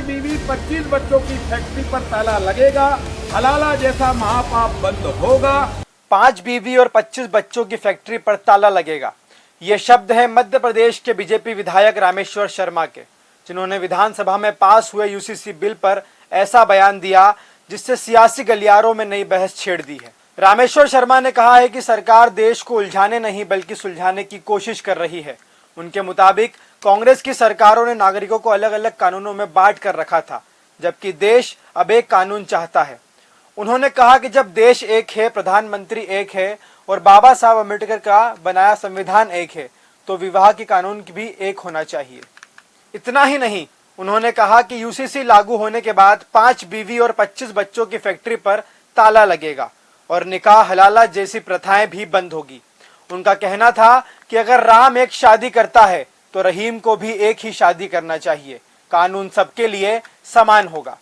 बीवी 25 बच्चों की फैक्ट्री पर ताला लगेगा, हलाला जैसा महापाप बंद होगा। 5 बीवी और 25 बच्चों की फैक्ट्री पर ताला लगेगा। ये शब्द है मध्य प्रदेश के बीजेपी विधायक रामेश्वर शर्मा के, जिन्होंने विधानसभा में पास हुए यूसीसी बिल पर ऐसा बयान दिया जिससे सियासी गलियारों में नई बहस छेड़ दी है। रामेश्वर शर्मा ने कहा है कि सरकार देश को उलझाने नहीं बल्कि सुलझाने की कोशिश कर रही है। उनके मुताबिक कांग्रेस की सरकारों ने नागरिकों को अलग अलग कानूनों में बांट कर रखा था, जबकि देश अब एक कानून चाहता है। उन्होंने कहा कि जब देश एक है, प्रधानमंत्री एक है और बाबा साहब अम्बेडकर का बनाया संविधान एक है, तो विवाह के कानून भी एक होना चाहिए। इतना ही नहीं, उन्होंने कहा कि यूसीसी लागू होने के बाद 5 बीवी और 25 बच्चों की फैक्ट्री पर ताला लगेगा और निकाह हलाला जैसी प्रथाएं भी बंद होगी। उनका कहना था कि अगर राम एक शादी करता है तो रहीम को भी एक ही शादी करना चाहिए। कानून सबके लिए समान होगा।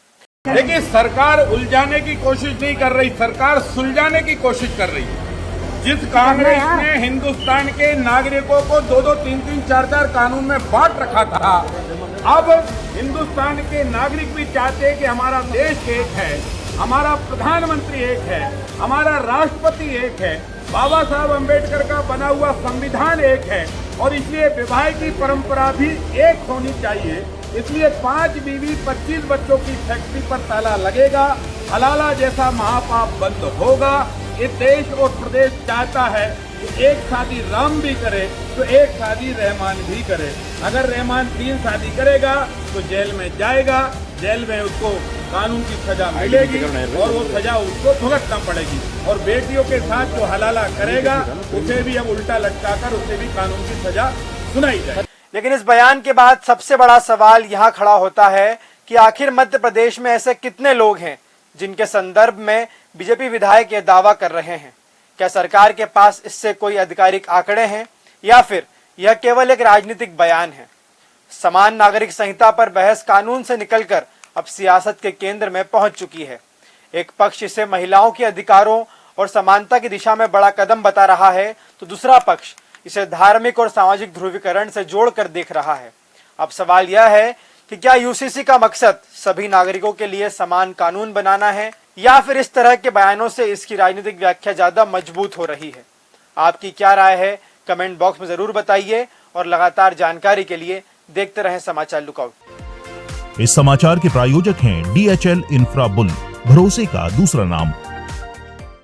देखिए, सरकार उलझाने की कोशिश नहीं कर रही, सरकार सुलझाने की कोशिश कर रही है। जिस कांग्रेस ने हिंदुस्तान के नागरिकों को 2-2, 3-3, 4-4 कानून में बांट रखा था, अब हिंदुस्तान के नागरिक भी चाहते हैं कि हमारा देश एक है, हमारा प्रधानमंत्री एक है, हमारा राष्ट्रपति एक है, बाबा साहब अम्बेडकर का बना हुआ संविधान एक है और इसलिए विवाह की परंपरा भी एक होनी चाहिए। इसलिए 5 बीवी 25 बच्चों की फैक्ट्री पर ताला लगेगा, हलाला जैसा महापाप बंद होगा। ये देश और प्रदेश चाहता है कि एक शादी राम भी करे तो एक शादी रहमान भी करे। अगर रहमान 3 शादी करेगा तो जेल में जाएगा, जेल में उसको कानून की सजा मिलेगी और वो सजा उसको भुगतना पड़ेगी। और बेटियों के साथ जो हलाला करेगा उसे भी अब उल्टा लटकाकर उसे भी कानून की सजा सुनाई जाए। लेकिन इस बयान के बाद सबसे बड़ा सवाल यहाँ खड़ा होता है कि आखिर मध्य प्रदेश में ऐसे कितने लोग हैं जिनके संदर्भ में बीजेपी विधायक ये दावा कर रहे हैं। क्या सरकार के पास इससे कोई आधिकारिक आंकड़े हैं या फिर यह केवल एक राजनीतिक बयान है। समान नागरिक संहिता पर बहस कानून से निकलकर अब सियासत के केंद्र में पहुंच चुकी है। एक पक्ष इसे महिलाओं के अधिकारों और समानता की दिशा में बड़ा कदम बता रहा है, तो दूसरा पक्ष इसे धार्मिक और सामाजिक ध्रुवीकरण से जोड़कर देख रहा है। अब सवाल यह है कि क्या यूसीसी का मकसद सभी नागरिकों के लिए समान कानून बनाना है या फिर इस तरह के बयानों से इसकी राजनीतिक व्याख्या ज्यादा मजबूत हो रही है। आपकी क्या राय है, कमेंट बॉक्स में जरूर बताइए और लगातार जानकारी के लिए देखते रहें समाचार लुकआउट। इस समाचार के प्रायोजक हैं DHL इंफ्रा बुल, भरोसे का दूसरा नाम।